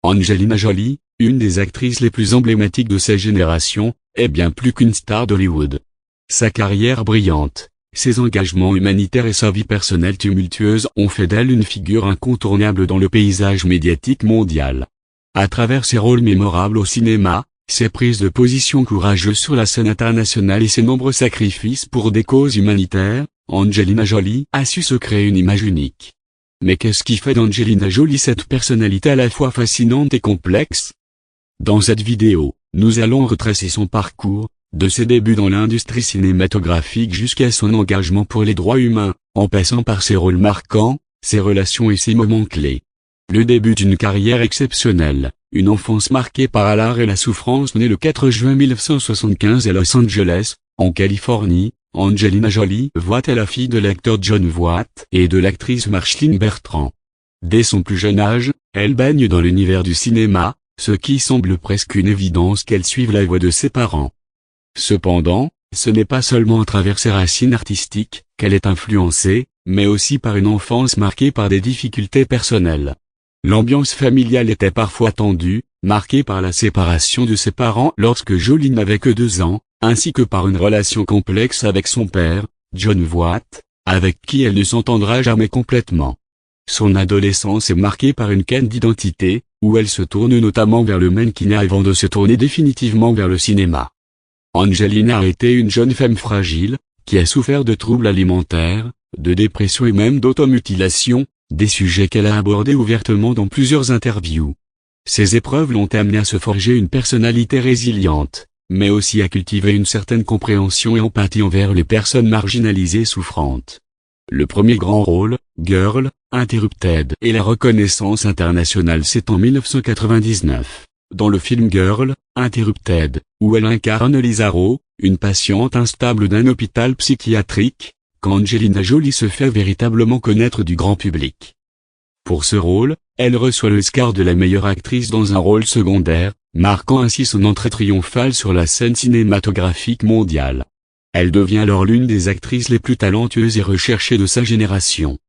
Angelina Jolie, une des actrices les plus emblématiques de sa génération, est bien plus qu'une star d'Hollywood. Sa carrière brillante, ses engagements humanitaires et sa vie personnelle tumultueuse ont fait d'elle une figure incontournable dans le paysage médiatique mondial. À travers ses rôles mémorables au cinéma, ses prises de position courageuses sur la scène internationale et ses nombreux sacrifices pour des causes humanitaires, Angelina Jolie a su se créer une image unique. Mais qu'est-ce qui fait d'Angelina Jolie cette personnalité à la fois fascinante et complexe? Dans cette vidéo, nous allons retracer son parcours, de ses débuts dans l'industrie cinématographique jusqu'à son engagement pour les droits humains, en passant par ses rôles marquants, ses relations et ses moments clés. Le début d'une carrière exceptionnelle, une enfance marquée par l'art et la souffrance née le 4 juin 1975 à Los Angeles, en Californie. Angelina Jolie Voight est la fille de l'acteur Jon Voight et de l'actrice Marceline Bertrand. Dès son plus jeune âge, elle baigne dans l'univers du cinéma, ce qui semble presque une évidence qu'elle suive la voie de ses parents. Cependant, ce n'est pas seulement à travers ses racines artistiques qu'elle est influencée, mais aussi par une enfance marquée par des difficultés personnelles. L'ambiance familiale était parfois tendue, marquée par la séparation de ses parents lorsque Jolie n'avait que 2 ans, ainsi que par une relation complexe avec son père, Jon Voight, avec qui elle ne s'entendra jamais complètement. Son adolescence est marquée par une quête d'identité, où elle se tourne notamment vers le mannequinat avant de se tourner définitivement vers le cinéma. Angelina a été une jeune femme fragile, qui a souffert de troubles alimentaires, de dépression et même d'automutilation, des sujets qu'elle a abordés ouvertement dans plusieurs interviews. Ces épreuves l'ont amenée à se forger une personnalité résiliente, mais aussi à cultiver une certaine compréhension et empathie envers les personnes marginalisées et souffrantes. Le premier grand rôle, Girl, Interrupted, et la reconnaissance internationale c'est en 1999, dans le film Girl, Interrupted, où elle incarne Lisa Rowe, une patiente instable d'un hôpital psychiatrique, qu'Angelina Jolie se fait véritablement connaître du grand public. Pour ce rôle, elle reçoit l'Oscar de la meilleure actrice dans un rôle secondaire, marquant ainsi son entrée triomphale sur la scène cinématographique mondiale. Elle devient alors l'une des actrices les plus talentueuses et recherchées de sa génération.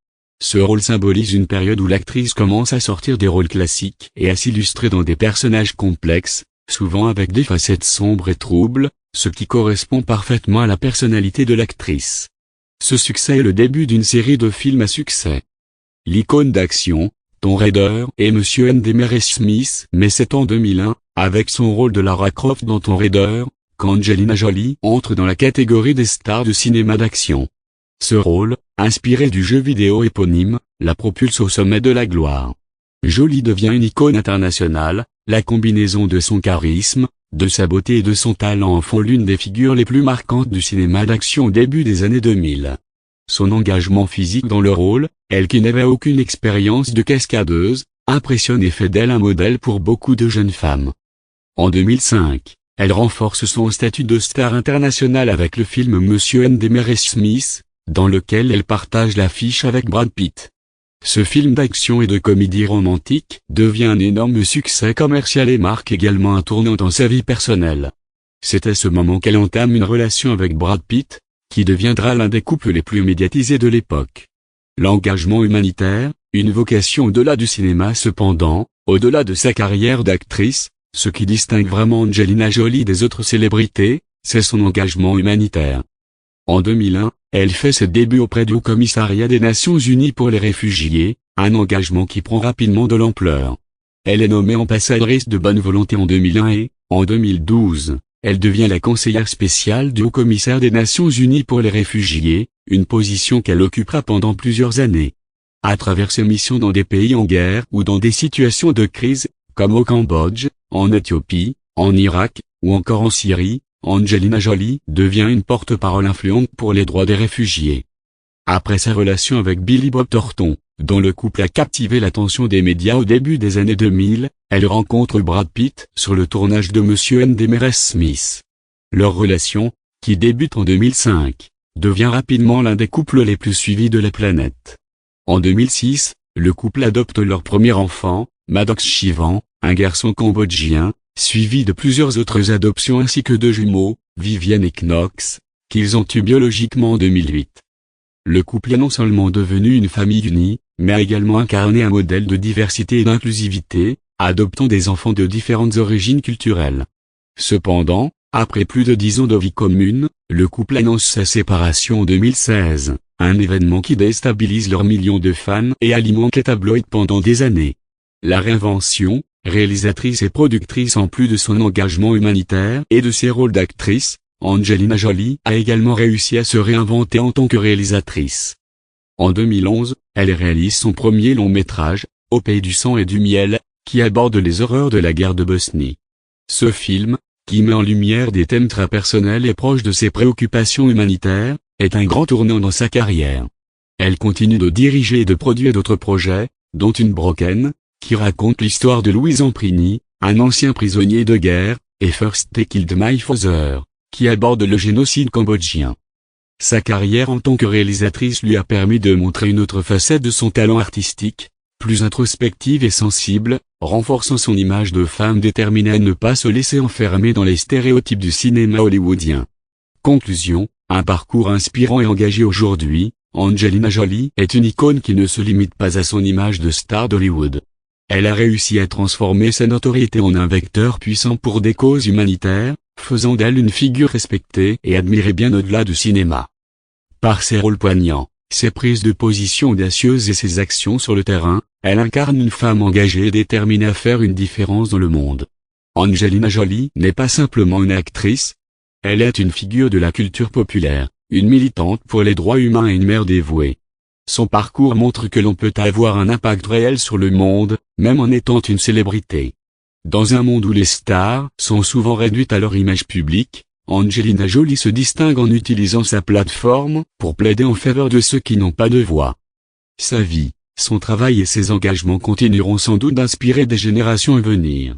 Ce rôle symbolise une période où l'actrice commence à sortir des rôles classiques et à s'illustrer dans des personnages complexes, souvent avec des facettes sombres et troubles, ce qui correspond parfaitement à la personnalité de l'actrice. Ce succès est le début d'une série de films à succès. L'icône d'action, Tomb Raider et Monsieur Demarest Smith, mais c'est en 2001, avec son rôle de Lara Croft dans Tomb Raider, qu'Angelina Jolie entre dans la catégorie des stars du cinéma d'action. Ce rôle, inspiré du jeu vidéo éponyme, la propulse au sommet de la gloire. Jolie devient une icône internationale, la combinaison de son charisme, de sa beauté et de son talent en font l'une des figures les plus marquantes du cinéma d'action au début des années 2000. Son engagement physique dans le rôle, elle qui n'avait aucune expérience de cascadeuse, impressionne et fait d'elle un modèle pour beaucoup de jeunes femmes. En 2005, elle renforce son statut de star internationale avec le film Monsieur Demarest Smith, dans lequel elle partage l'affiche avec Brad Pitt. Ce film d'action et de comédie romantique devient un énorme succès commercial et marque également un tournant dans sa vie personnelle. C'est à ce moment qu'elle entame une relation avec Brad Pitt, qui deviendra l'un des couples les plus médiatisés de l'époque. L'engagement humanitaire, une vocation au-delà du cinéma cependant, au-delà de sa carrière d'actrice, ce qui distingue vraiment Angelina Jolie des autres célébrités, c'est son engagement humanitaire. En 2001, elle fait ses débuts auprès du Haut-Commissariat des Nations Unies pour les réfugiés, un engagement qui prend rapidement de l'ampleur. Elle est nommée ambassadrice de bonne volonté en 2001 et, en 2012, elle devient la conseillère spéciale du Haut-Commissaire des Nations Unies pour les réfugiés, une position qu'elle occupera pendant plusieurs années. À travers ses missions dans des pays en guerre ou dans des situations de crise, comme au Cambodge, en Éthiopie, en Irak, ou encore en Syrie, Angelina Jolie devient une porte-parole influente pour les droits des réfugiés. Après sa relation avec Billy Bob Thornton, dont le couple a captivé l'attention des médias au début des années 2000, elle rencontre Brad Pitt sur le tournage de Monsieur Demarest Smith. Leur relation, qui débute en 2005, devient rapidement l'un des couples les plus suivis de la planète. En 2006, le couple adopte leur premier enfant, Maddox Shivan, un garçon cambodgien, suivi de plusieurs autres adoptions ainsi que 2 jumeaux, Vivienne et Knox, qu'ils ont eus biologiquement en 2008. Le couple est non seulement devenu une famille unie, mais a également incarné un modèle de diversité et d'inclusivité, adoptant des enfants de différentes origines culturelles. Cependant, après plus de 10 ans de vie commune, le couple annonce sa séparation en 2016, un événement qui déstabilise leurs millions de fans et alimente les tabloïds pendant des années. La réinvention, réalisatrice et productrice en plus de son engagement humanitaire et de ses rôles d'actrice, Angelina Jolie a également réussi à se réinventer en tant que réalisatrice. En 2011, elle réalise son premier long métrage, Au pays du sang et du miel, qui aborde les horreurs de la guerre de Bosnie. Ce film, qui met en lumière des thèmes très personnels et proches de ses préoccupations humanitaires, est un grand tournant dans sa carrière. Elle continue de diriger et de produire d'autres projets, dont Une Broken, qui raconte l'histoire de Louis Zamprini, un ancien prisonnier de guerre, et First They Killed My Father, qui aborde le génocide cambodgien. Sa carrière en tant que réalisatrice lui a permis de montrer une autre facette de son talent artistique, plus introspective et sensible, renforçant son image de femme déterminée à ne pas se laisser enfermer dans les stéréotypes du cinéma hollywoodien. Conclusion, un parcours inspirant et engagé aujourd'hui, Angelina Jolie est une icône qui ne se limite pas à son image de star d'Hollywood. Elle a réussi à transformer sa notoriété en un vecteur puissant pour des causes humanitaires, faisant d'elle une figure respectée et admirée bien au-delà du cinéma. Par ses rôles poignants, ses prises de position audacieuses et ses actions sur le terrain, elle incarne une femme engagée et déterminée à faire une différence dans le monde. Angelina Jolie n'est pas simplement une actrice, elle est une figure de la culture populaire, une militante pour les droits humains et une mère dévouée. Son parcours montre que l'on peut avoir un impact réel sur le monde, même en étant une célébrité. Dans un monde où les stars sont souvent réduites à leur image publique, Angelina Jolie se distingue en utilisant sa plateforme pour plaider en faveur de ceux qui n'ont pas de voix. Sa vie, son travail et ses engagements continueront sans doute d'inspirer des générations à venir.